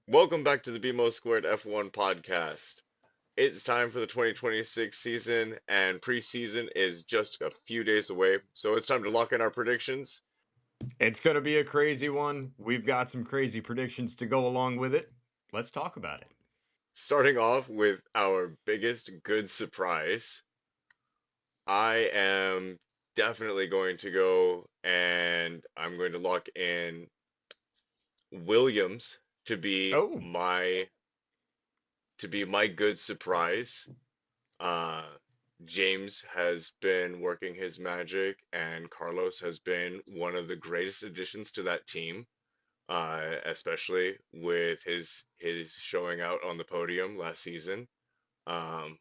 Welcome back to the BMO Squared F1 podcast. It's time for the 2026 season, and preseason is just a few days away, so it's time to lock in our predictions. It's going to be a crazy one. We've got some crazy predictions to go along with it. Let's talk about it. Starting off with our biggest good surprise, I am definitely going to go and I'm going to lock in Williams to be Oh, my good surprise. Uh, James has been working his magic, and Carlos has been one of the greatest additions to that team, especially with his showing out on the podium last season. Um,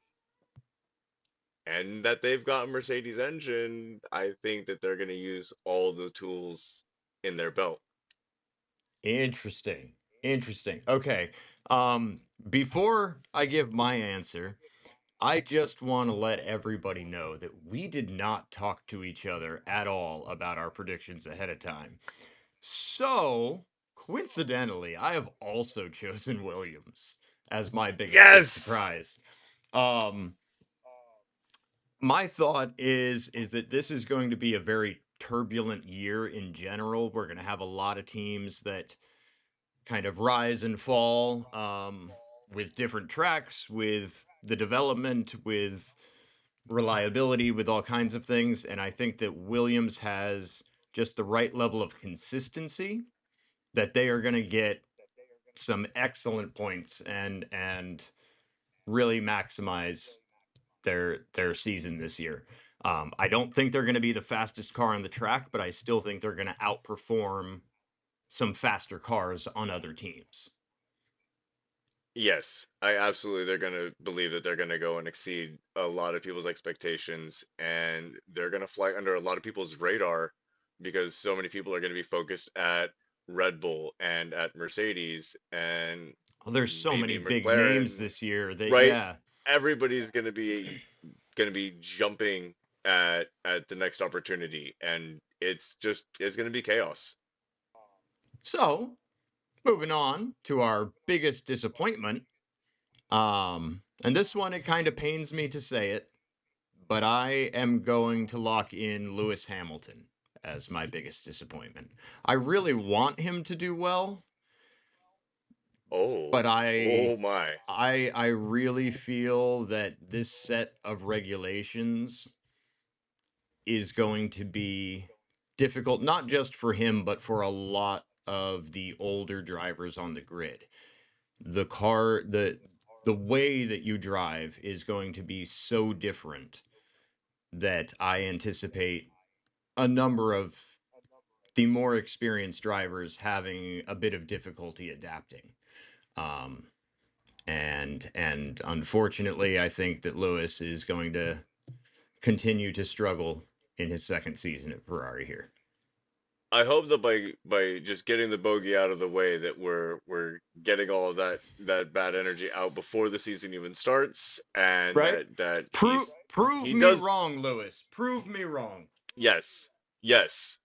and that they've got a Mercedes engine, I think that they're going to use all the tools in their belt. interesting. Interesting. Okay. Before I give my answer, I just want to let everybody know that we did not talk to each other at all about our predictions ahead of time. So, coincidentally, I have also chosen Williams as my biggest good Yes! surprise. Um, my thought is that this is going to be a very turbulent year in general. We're going to have a lot of teams that kind of rise and fall with different tracks, with the development, with reliability, with all kinds of things. And I think that Williams has just the right level of consistency that they are going to get some excellent points and really maximize their season this year. I don't think they're going to be the fastest car on the track, but I still think they're going to outperform some faster cars on other teams. Yes, I absolutely. They're going to believe that they're going to go and exceed a lot of people's expectations, and they're going to fly under a lot of people's radar because so many people are going to be focused at Red Bull and at Mercedes and Oh, there's so many maybe big names McLaren, this year that right? yeah. Everybody's going to be jumping at the next opportunity, and it's going to be chaos. So moving on to our biggest disappointment. And this one it kind of pains me to say it, but I am going to lock in Lewis Hamilton as my biggest disappointment. I really want him to do well, Oh, but I oh my. I I really feel that this set of regulations is going to be difficult not just for him but for a lot of the older drivers on the grid. The car the way that you drive is going to be so different that I anticipate a number of the more experienced drivers having a bit of difficulty adapting. Um, and unfortunately, I think that Lewis is going to continue to struggle in his second season at Ferrari here. I hope that by just getting the bogey out of the way that we're getting all of that bad energy out before the season even starts, and Right? that Prove he me does. wrong, Lewis. Prove me wrong. Yes, yes.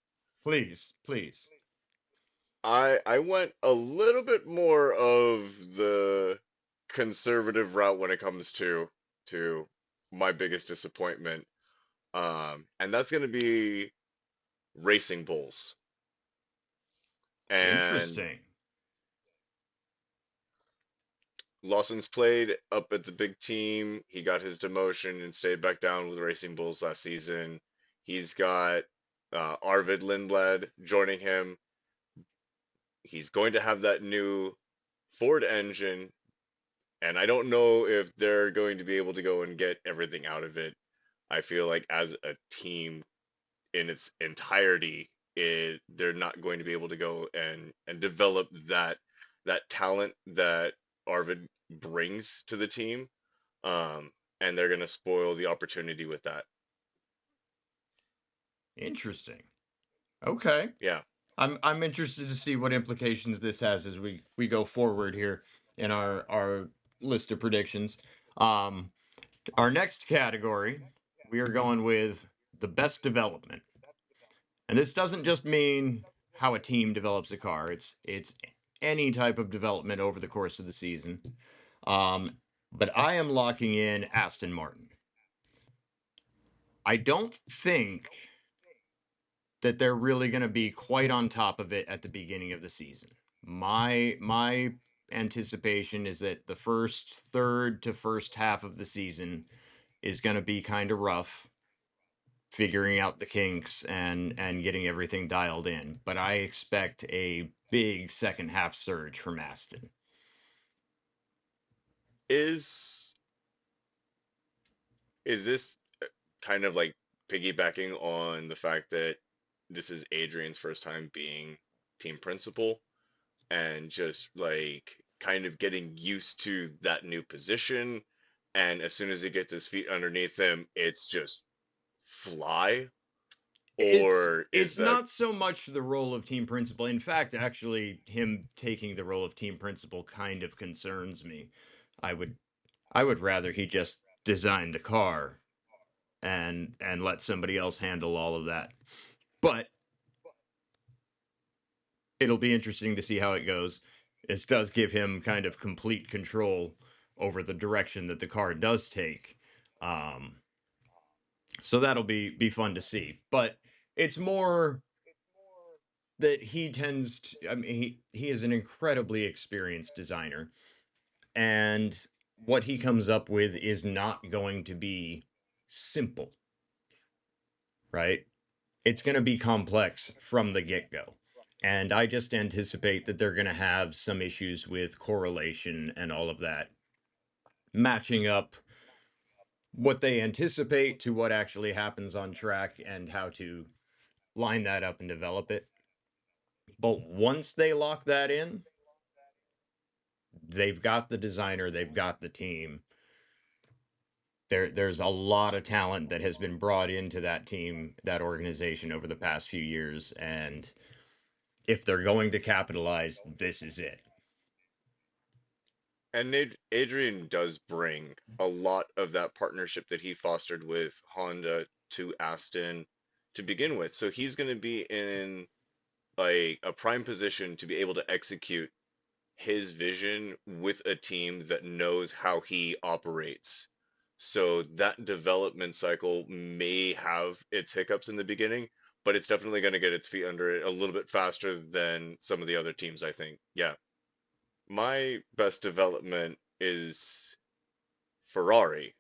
Please, please. I went a little bit more of the conservative route when it comes to my biggest disappointment, and that's going to be Racing Bulls. And Interesting. Lawson's played up at the big team. He got his demotion and stayed back down with Racing Bulls last season. He's got Arvid Lindblad joining him. He's going to have that new Ford engine, and I don't know if they're going to be able to go and get everything out of it. I feel like as a team in its entirety, they're not going to be able to go and develop that talent that Arvid brings to the team, and they're going to spoil the opportunity with that. Interesting. Okay. Yeah, I'm interested to see what implications this has as we go forward here in our list of predictions. Um, our next category, we are going with the best development, and this doesn't just mean how a team develops a car. It's any type of development over the course of the season. Um, but I am locking in Aston Martin. I don't think that they're really going to be quite on top of it at the beginning of the season. My anticipation is that the first third to first half of the season is going to be kind of rough, figuring out the kinks and getting everything dialed in. But I expect a big second half surge from Aston. Is is this kind of like piggybacking on the fact that this is Adrian's first time being team principal and just like kind of getting used to that new position, and as soon as he gets his feet underneath him, it's just fly? It's Or is it's that not so much the role of team principal. In fact, actually, him taking the role of team principal kind of concerns me. I would I would rather he just design the car and let somebody else handle all of that. But it'll be interesting to see how it goes. This does give him kind of complete control over the direction that the car does take. Um, so that'll be fun to see. But it's more that he tends to, I mean, he is an incredibly experienced designer, and what he comes up with is not going to be simple, right? It's going to be complex from the get go. And I just anticipate that they're going to have some issues with correlation and all of that, matching up what they anticipate to what actually happens on track and how to line that up and develop it. But once they lock that in, they've got the designer, they've got the team. There's a lot of talent that has been brought into that team, that organization over the past few years, and if they're going to capitalize, this is it. and Adrian does bring a lot of that partnership that he fostered with Honda to Aston to begin with. So he's going to be in like a prime position to be able to execute his vision with a team that knows how he operates. So that development cycle may have its hiccups in the beginning, but it's definitely going to get its feet under it a little bit faster than some of the other teams, I think. Yeah. My best development is Ferrari,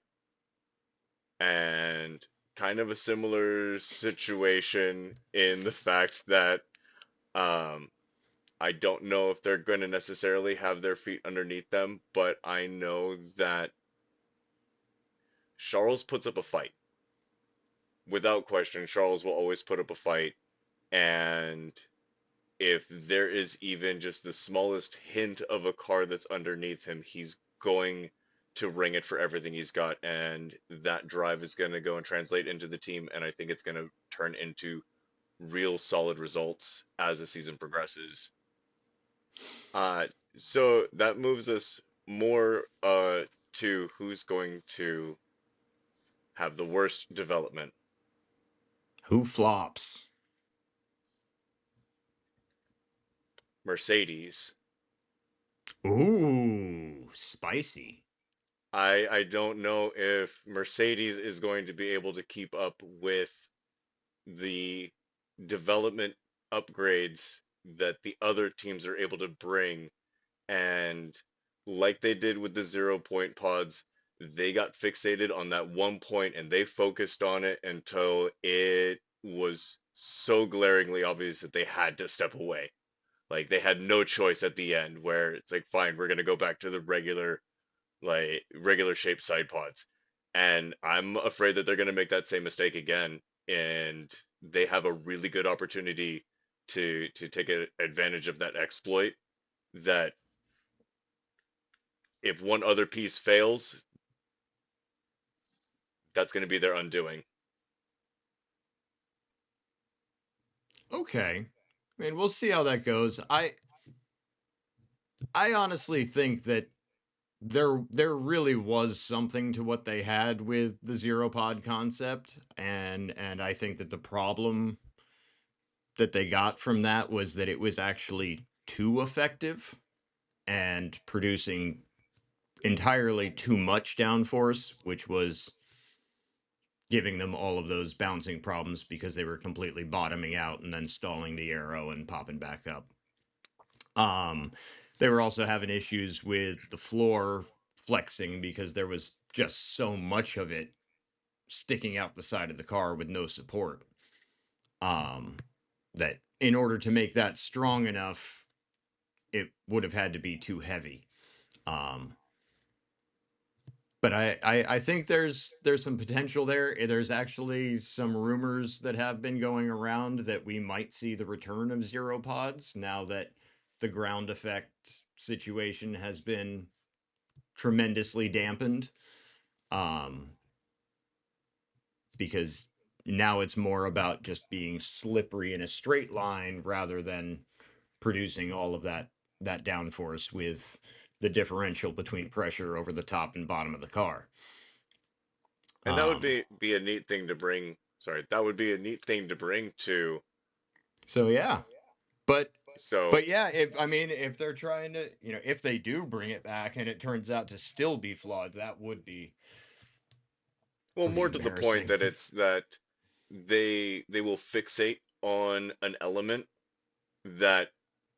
and kind of a similar situation in the fact that um, I don't know if they're going to necessarily have their feet underneath them, but I know that Charles puts up a fight. Without question, Charles will always put up a fight. And if there is even just the smallest hint of a car that's underneath him, he's going to ring it for everything he's got. And that drive is going to go and translate into the team. And I think it's going to turn into real solid results as the season progresses. Uh, so that moves us more to who's going to have the worst development. Who flops? Mercedes. Ooh, spicy. I don't know if Mercedes is going to be able to keep up with the development upgrades that the other teams are able to bring. And like they did with the 0 point pods, they got fixated on that 1 point and they focused on it until it was so glaringly obvious that they had to step away. Like they had no choice at the end where it's like, fine, we're gonna go back to the regular shaped side pods. And I'm afraid that they're gonna make that same mistake again. And they have a really good opportunity to take advantage of that exploit, that if one other piece fails, that's going to be their undoing. Okay. I mean, we'll see how that goes. I honestly think that there really was something to what they had with the zero pod concept, and I think that the problem that they got from that was that it was actually too effective and producing entirely too much downforce, which was giving them all of those bouncing problems because they were completely bottoming out and then stalling the arrow and popping back up. Um, they were also having issues with the floor flexing because there was just so much of it sticking out the side of the car with no support. Um, that in order to make that strong enough, it would have had to be too heavy. Um, but I think there's some potential there. There's actually some rumors that have been going around that we might see the return of zero pods now that the ground effect situation has been tremendously dampened. Um, because now it's more about just being slippery in a straight line rather than producing all of that downforce with the differential between pressure over the top and bottom of the car. And that would Um, be a neat thing to bring. Sorry, that would be a neat thing to bring to. so yeah, but So, but yeah, if I mean if they're trying to, if they do bring it back and it turns out to still be flawed, that would be well, pretty more to the point embarrassing. that it's that they will fixate on an element that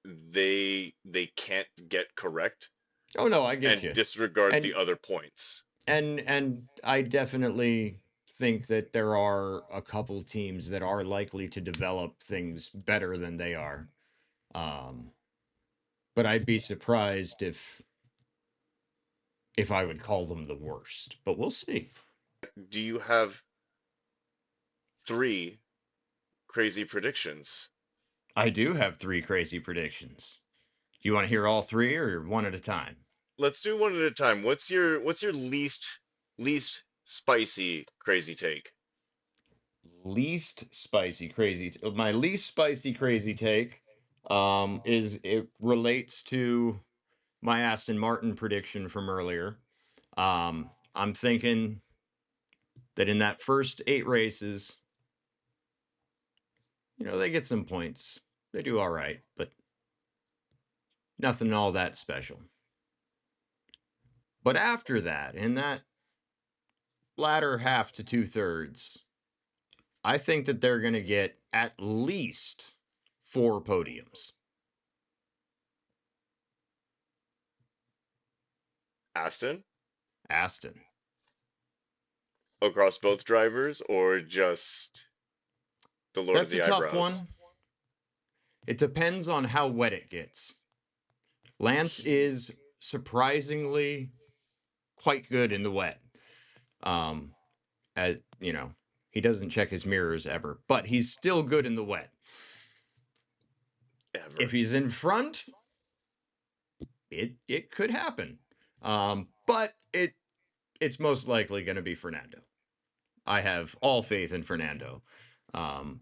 they can't get correct Oh no, I get and you. disregard the And other points. and I definitely think that there are a couple teams that are likely to develop things better than they are. Um, but I'd be surprised if I would call them the worst. But we'll see. Do you have three crazy predictions? I do have three crazy predictions. Do you want to hear all three or one at a time? Let's do one at a time. What's your least spicy crazy take? Least spicy crazy. My least spicy crazy take is it relates to my Aston Martin prediction from earlier. I'm thinking that in that first 8 races, they get some points. They do all right, but nothing all that special. But after that, in that latter half to 2/3, I think that they're going to get at least 4 podiums. Aston Aston. across both drivers or just the Lord of That's a the tough Eyebrows? one. It depends on how wet it gets. Lance is surprisingly quite good in the wet. Um, as he doesn't check his mirrors ever, but he's still good in the wet. If Ever. he's in front, it could happen. But it's most likely going to be Fernando. I have all faith in Fernando.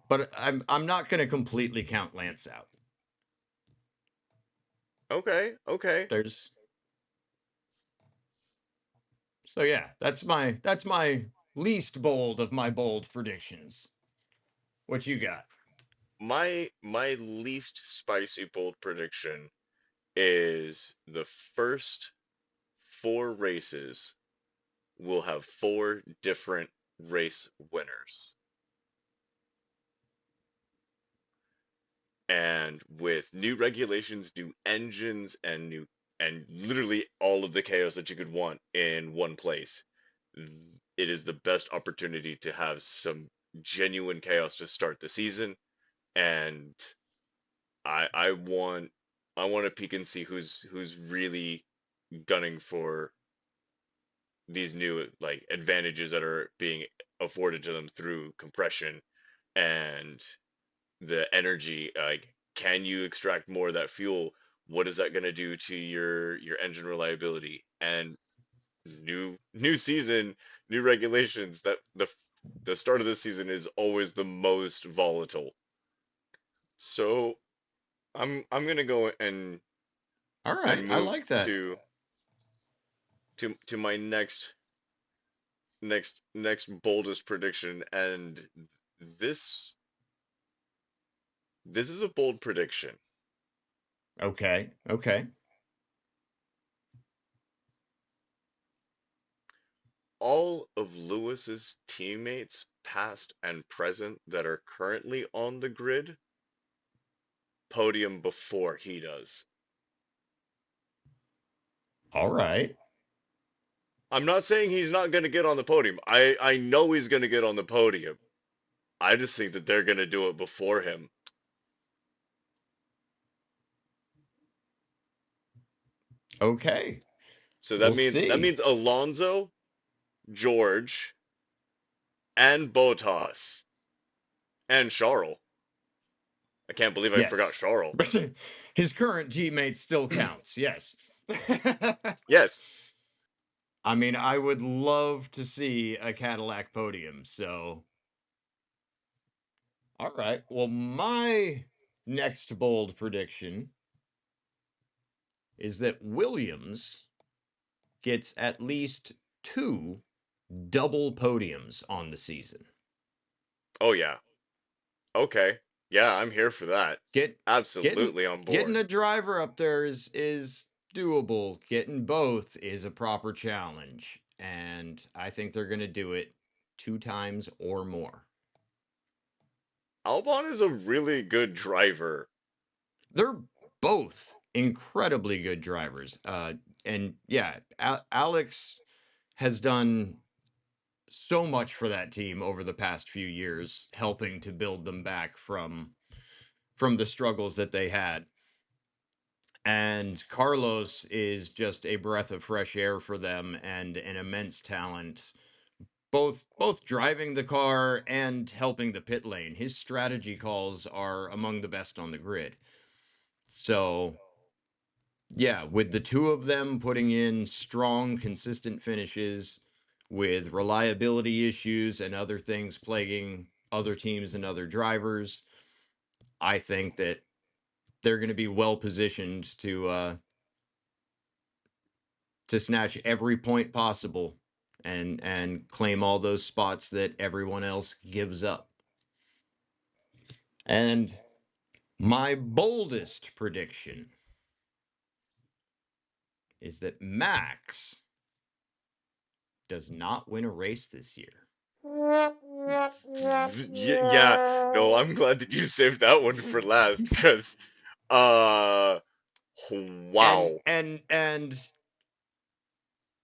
But I'm not going to completely count Lance out. Okay, okay. There's So yeah, that's my least bold of my bold predictions. What you got? My least spicy bold prediction is the first four races will have four different race winners. And with new regulations, new engines, and literally all of the chaos that you could want in one place, it is the best opportunity to have some genuine chaos to start the season. And I want to peek and see who's really gunning for these new like advantages that are being afforded to them through compression and the energy. Like, can you extract more of that fuel? What is that going to do to your engine reliability? And new season, new regulations. That the start of the season is always the most volatile. So I'm gonna go All and right, I move like that. to my next boldest prediction, and this this is a bold prediction. Okay. Okay. All of Lewis's teammates, past and present, that are currently on the grid, podium before he does. All right. I'm not saying he's not going to get on the podium. I know he's going to get on the podium. I just think that they're going to do it before him. Okay. So We'll that see. means Alonso, George, and Bottas and Charles. I can't believe I forgot Yes. Charles. But his current teammate still counts. Yes. Yes, I mean, I would love to see a Cadillac podium. So, all right. Well, my next bold prediction is that Williams gets at least two double podiums on the season. oh yeah. Okay. Yeah, I'm here for that. Get getting Absolutely on getting board. a driver up there is doable. Getting both is a proper challenge, and I think they're going to do it two times or more. Albon is a really good driver. They're both incredibly good drivers. And yeah, Alex has done so much for that team over the past few years, helping to build them back from the struggles that they had. And Carlos is just a breath of fresh air for them and an immense talent, both driving the car and helping the pit lane. His strategy calls are among the best on the grid. So, yeah, with the two of them putting in strong, consistent finishes with reliability issues and other things plaguing other teams and other drivers, I think that they're going to be well positioned to snatch every point possible and claim all those spots that everyone else gives up. And my boldest prediction is that Max does not win a race this year. Yeah, no, I'm glad that you saved that one for last, because, uh, And wow. and and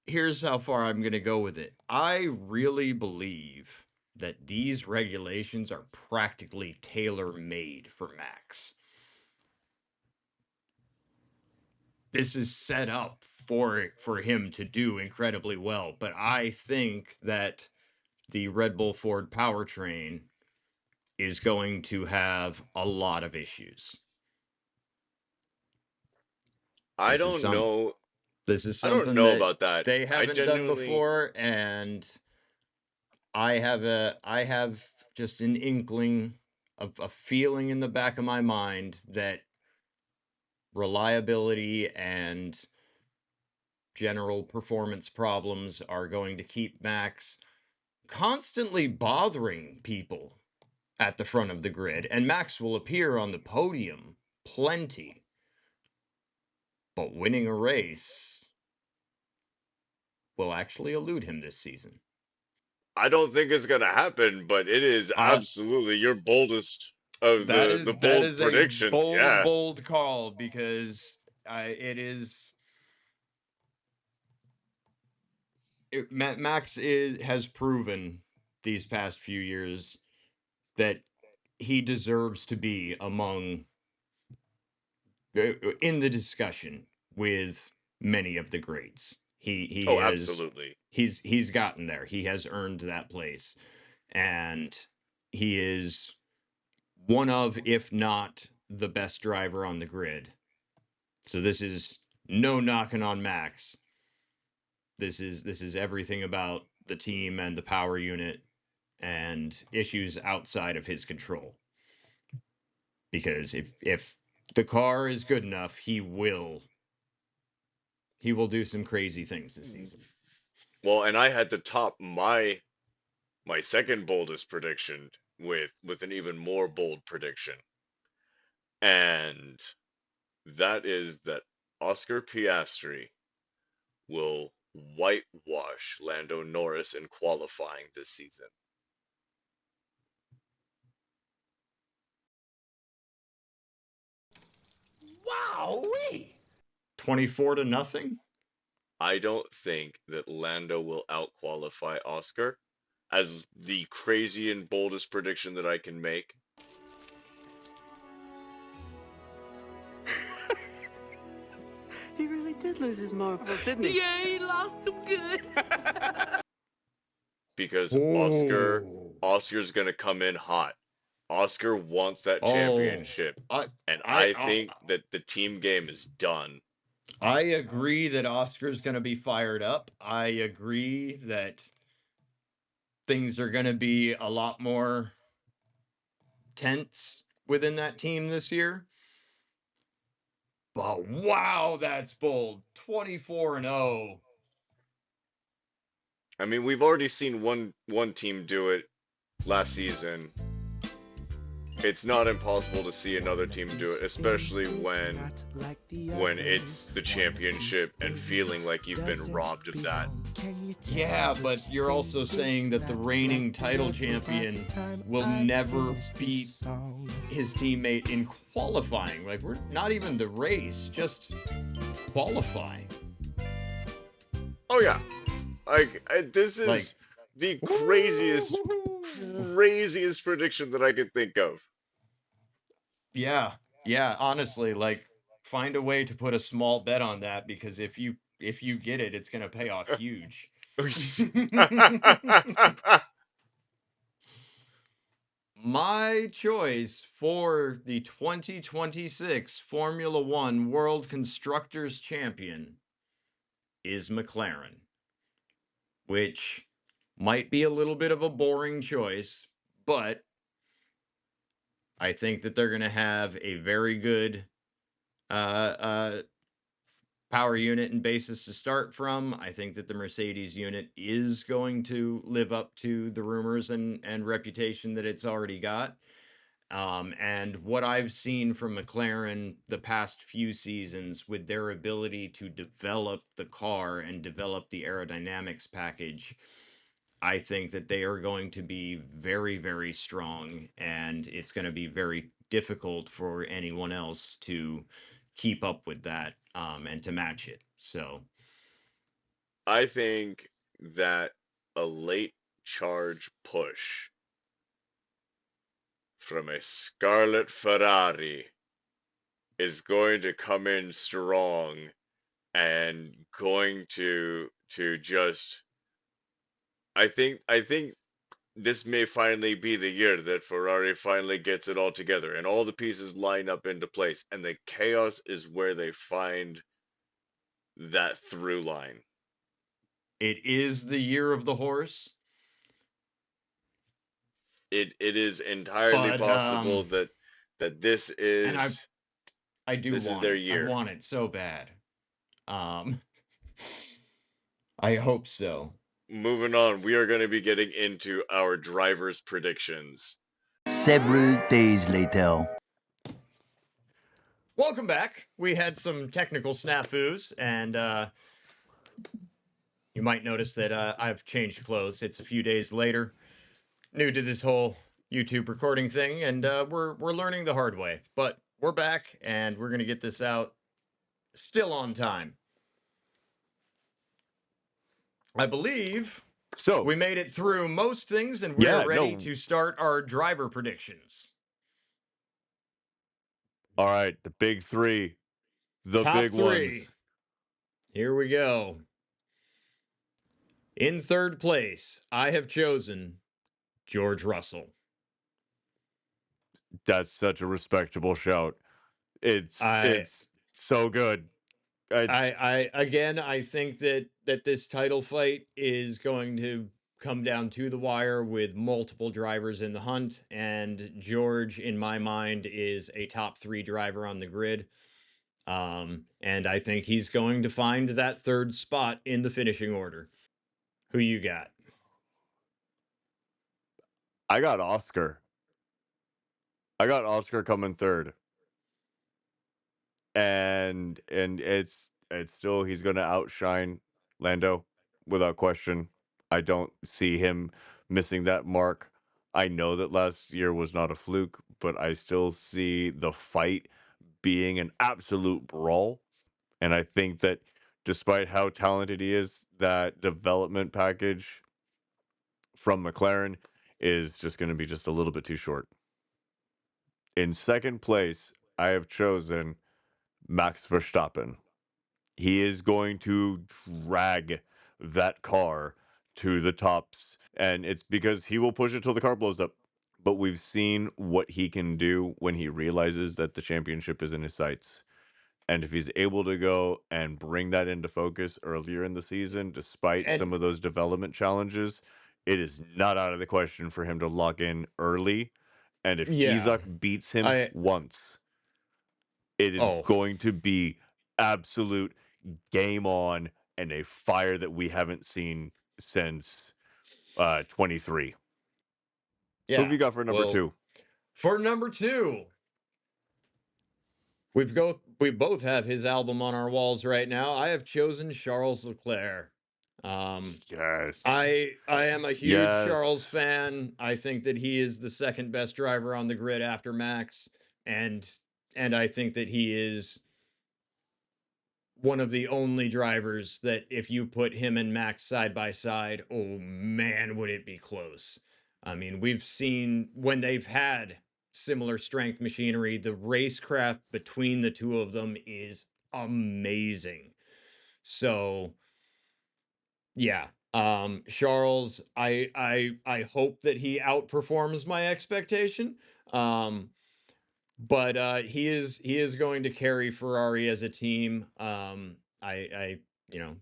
here's how far I'm going to go with it. I really believe that these regulations are practically tailor made for Max. This is set up for him to do incredibly well, but I think that the Red Bull Ford powertrain is going to have a lot of issues. I This is don't some know. this is I don't something know that about that. they I haven't done genuinely, before, and I have just an inkling of a feeling in the back of my mind that reliability and general performance problems are going to keep Max constantly bothering people at the front of the grid, and Max will appear on the podium plenty, but winning a race will actually elude him this season. I don't think it's gonna happen, but it is Uh, absolutely your boldest of the that bold is a predictions. Yeah. bold call because it is Max is has proven these past few years that he deserves to be among in the discussion with many of the greats. He Oh, has absolutely. he's gotten there. He has earned that place, and he is one of, if not the best driver on the grid. So this is no knocking on Max. This is everything about the team and the power unit and issues outside of his control. Because if the car is good enough, he will do some crazy things this season. Well, and I had to top my second boldest prediction with an even more bold prediction. And That is that Oscar Piastri will whitewash Lando Norris in qualifying this season. Wow-wee! 24 to nothing? I don't think that Lando will outqualify Oscar as the crazy and boldest prediction that I can make. He really did lose his marbles, didn't he? Yeah, he lost them good. Because Oh. Oscar's gonna come in hot. Oscar wants that Oh. championship, I and I I I, think that the team game is done. I agree that Oscar's going to be fired up. I agree that things are going to be a lot more tense within that team this year. But wow, that's bold. 24 and 0. I mean, we've already seen one team do it last season. It's not impossible to see another team do it, especially when it's the championship and feeling like you've been robbed of that. Yeah, but you're also saying that the reigning title champion will never beat his teammate in qualifying. Like, we're not even the race, just qualifying. Oh yeah, this Like, is the woo! craziest prediction that I could think of. Yeah, yeah, honestly, like, find a way to put a small bet on that, because if you get it, it's gonna pay off huge. My choice for the 2026 Formula One World Constructors Champion is McLaren, which might be a little bit of a boring choice, but I think that they're going to have a very good uh, uh, power unit and basis to start from. I think that the Mercedes unit is going to live up to the rumors and reputation that it's already got. And what I've seen from McLaren the past few seasons with their ability to develop the car and develop the aerodynamics package, I think that they are going to be very, very strong, and it's going to be very difficult for anyone else to keep up with that and to match it. So, I think that a late charge push from a Scarlet Ferrari is going to come in strong and going to just I think this may finally be the year that Ferrari finally gets it all together and all the pieces line up into place and the chaos is where they find that through line. it is the year of the horse, It is entirely but possible that and I do this is want their it. I year. want it so bad. Um, I hope so. Moving on, we are going to be getting into our drivers' predictions. Several days later. Welcome back. We had some technical snafus, and you might notice that I've changed clothes. It's a few days later. New to this whole YouTube recording thing, and we're learning the hard way. But we're back, and we're gonna get this out still on time. I believe So, we made it through most things, and we're yeah, ready no. to start our driver predictions. All right, the big three, the Top big three. ones. Here we go. In third place, I have chosen George Russell. That's such a respectable shout. It's I it's so good. It's I think that this title fight is going to come down to the wire with multiple drivers in the hunt, and George, in my mind, is a top three driver on the grid. And I think he's going to find that third spot in the finishing order. Who you got? I got Oscar. I got Oscar coming third. and it's still he's going to outshine Lando without question. I don't see him missing that mark. I know that last year was not a fluke, but I still see the fight being an absolute brawl. And I think that despite how talented he is, that development package from McLaren is just going to be just a little bit too short. In second place, I have chosen Max Verstappen. He is going to drag that car to the tops, and it's because he will push it till the car blows up. But we've seen what he can do when he realizes that the championship is in his sights. And if he's able to go and bring that into focus earlier in the season, despite And some of those development challenges, it is not out of the question for him to lock in early. And if yeah, Isaac beats him I once, it is oh going to be absolute game on and a fire that we haven't seen since 23. Who have yeah. you got for number Well, 2? for number 2, we both have his album on our walls right now. I have chosen Charles Leclerc. Um, Yes. I am a huge Charles Yes. fan. I think that he is the second best driver on the grid after Max, and I think that he is one of the only drivers that if you put him and Max side by side, oh man, would it be close. I mean, we've seen when they've had similar strength machinery, the racecraft between the two of them is amazing. So, yeah, Charles, I hope that he outperforms my expectation. Um, but he is going to carry Ferrari as a team. I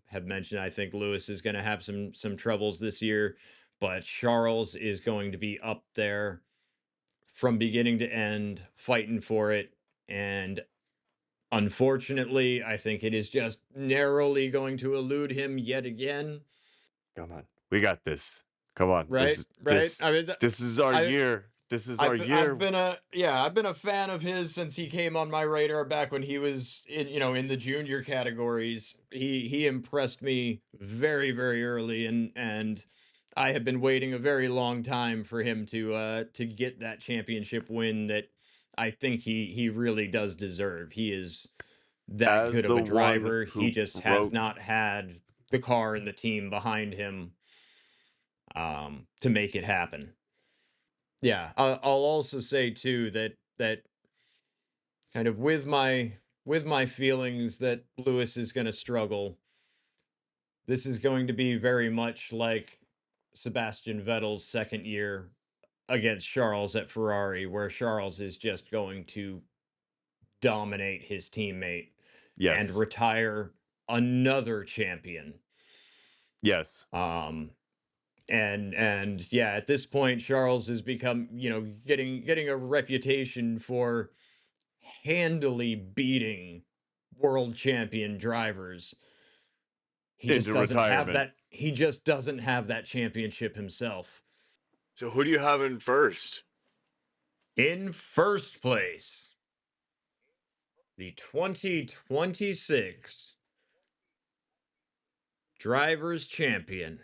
have mentioned I think Lewis is going to have some troubles this year, but Charles is going to be up there from beginning to end fighting for it. And unfortunately, I think it is just narrowly going to elude him yet again. Come on. We got this. Come on. Right, right. I mean, This is our I year. This is our I've year. been I've been a fan of his since he came on my radar back when he was in in the junior categories. He impressed me very early, and I have been waiting a very long time for him to get that championship win that I think he really does deserve. He is that As good of the a one driver. He who just has broke. not had the car and the team behind him to make it happen. Yeah, I'll also say too that kind of with my feelings that Lewis is going to struggle. This is going to be very much like Sebastian Vettel's second year against Charles at Ferrari, where Charles is just going to dominate his teammate and Yes. retire another champion. Yes. Um, and yeah, at this point, Charles has become getting a reputation for handily beating world champion drivers. He just Into doesn't have retirement. that. He just doesn't have that championship himself. So who do you have in first? In first place, the 2026 Drivers' Champion.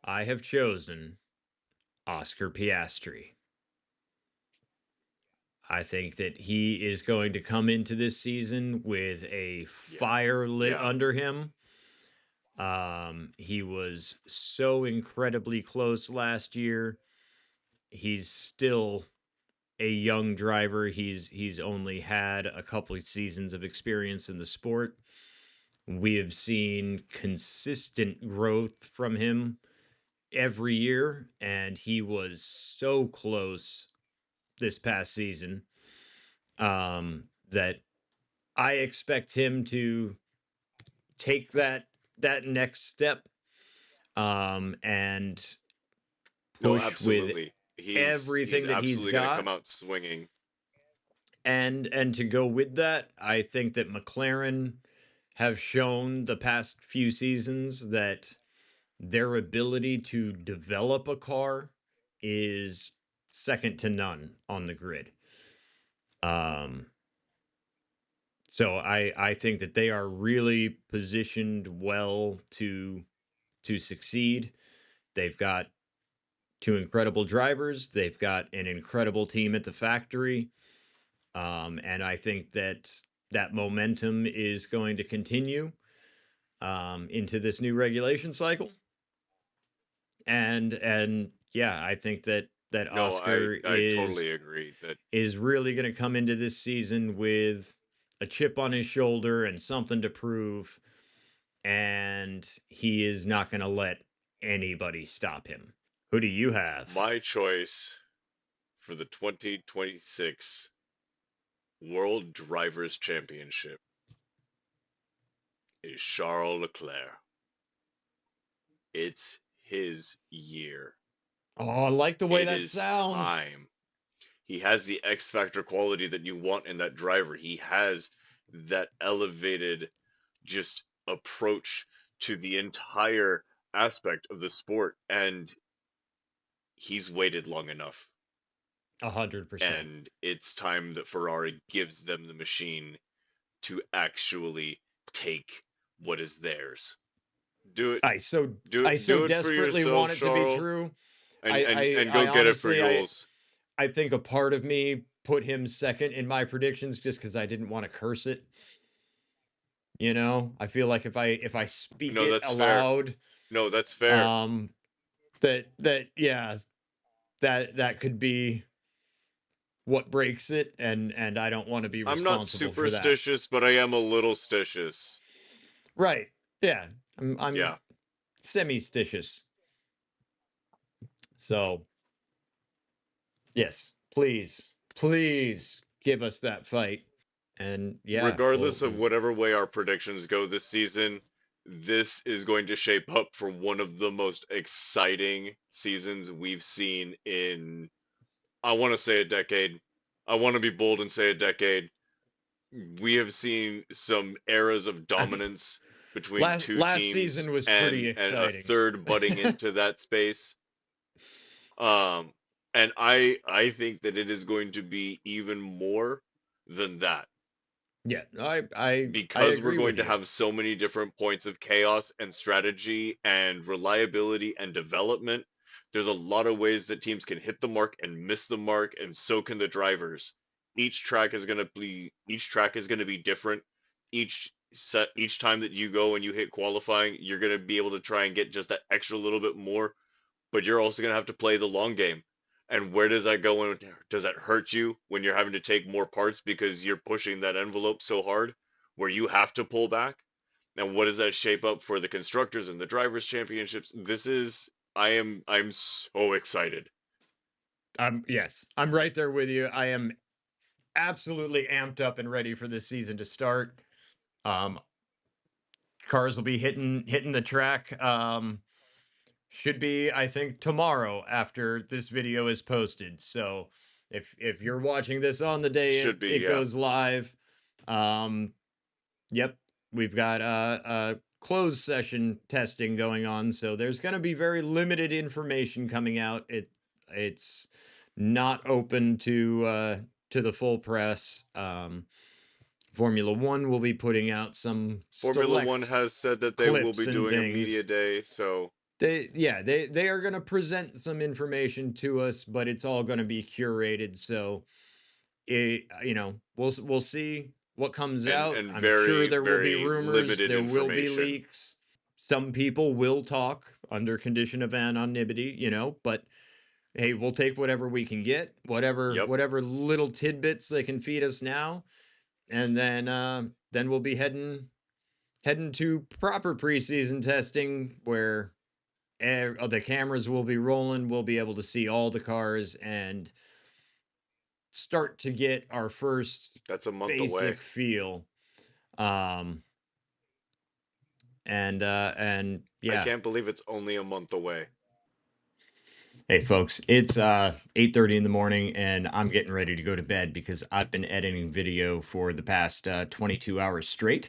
I have chosen Oscar Piastri. I think that he is going to come into this season with a fire lit Yeah. under him. He was so incredibly close last year. He's still a young driver. He's only had a couple of seasons of experience in the sport. We have seen consistent growth from him every year, and he was so close this past season that I expect him to take that next step and No, push with absolutely. He's everything that he's absolutely going to come got. out swinging. And to go with that, I think that McLaren have shown the past few seasons that their ability to develop a car is second to none on the grid. Um So I think that they are really positioned well to succeed. They've got two incredible drivers. They've got an incredible team at the factory. And I think that that momentum is going to continue into this new regulation cycle. And yeah, I think that No, I Oscar I totally agree that is really going to come into this season with a chip on his shoulder and something to prove, and he is not going to let anybody stop him. Who do you have? my choice for the 2026 World Drivers' Championship is Charles Leclerc. It's his year. Oh, I like the way It that is sounds. time. He has the X factor quality that you want in that driver. He has that elevated just approach to the entire aspect of the sport, and he's waited long enough. 100%. And it's time that Ferrari gives them the machine to actually take what is theirs. Do it, I so do I it, so do it for desperately yourself, want it to be Charles, true. and and and I go get it for honestly Jules. I think a part of me put him second in my predictions just because I didn't want to curse it. You know, I feel like if I speak No, it that's fair. aloud, No, that's fair. um, that yeah, that could be what breaks it, and I don't want to be I'm not responsible for that. superstitious, but I am a little stitious. Right? Yeah, I'm Yeah. semi-stitious. So yes, please give us that fight, and yeah, Regardless of whatever way our predictions go this season, this is going to shape up for one of the most exciting seasons we've seen in, I want to say, a decade. I want to be bold and say a decade. We have seen some eras of I, dominance between two last teams season was pretty and a exciting. third butting into that space. Um, and I think that it is going to be even more than that Yeah, I because we're agree going with to you. have so many different points of chaos and strategy and reliability and development. There's a lot of ways that teams can hit the mark and miss the mark, and so can the drivers. Each track is going to be different. Each time that you go and you hit qualifying, you're going to be able to try and get just that extra little bit more, but you're also going to have to play the long game. And where does that go? And does that hurt you when you're having to take more parts because you're pushing that envelope so hard where you have to pull back? And what does that shape up for the constructors and the drivers championships? I'm so excited. Yes, I'm right there with you. I am absolutely amped up and ready for this season to start. Um, Cars will be hitting the track. Should be, I think, tomorrow after this video is posted. So if you're watching this on the day Should be, it yeah. goes live, um, yep, we've got a closed session testing going on. So there's going to be very limited information coming out. It's not open to the full press. Formula One will be putting out some Formula One select has said that they will clips be and doing a media things. day, so They are going to present some information to us, but it's all going to be curated. So we'll see what comes out. and I'm sure very, there will be very rumors, limited there will be information. leaks. Some people will talk under condition of anonymity, but hey, we'll take whatever we can get, Yep, whatever little tidbits they can feed us now, and then we'll be heading to proper preseason testing where the cameras will be rolling. We'll be able to see all the cars and start to get our first that's a month away. basic feel. Um, and I yeah. can't believe it's only a month away. Hey folks, it's 8:30 in the morning and I'm getting ready to go to bed because I've been editing video for the past 22 hours straight.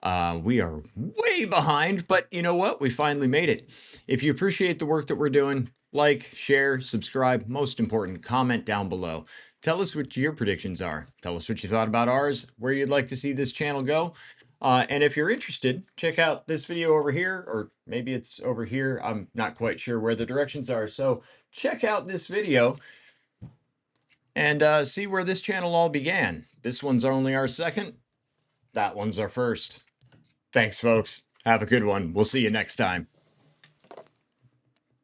We are way behind, but you know what? We finally made it. If you appreciate the work that we're doing, like, share, subscribe, most important, comment down below. tell us what your predictions are. Tell us what you thought about ours, where you'd like to see this channel go. And if you're interested, check out this video over here, or maybe it's over here. I'm not quite sure where the directions are. So check out this video and see where this channel all began. This one's only our second. That one's our first. Thanks, folks. Have a good one. We'll see you next time.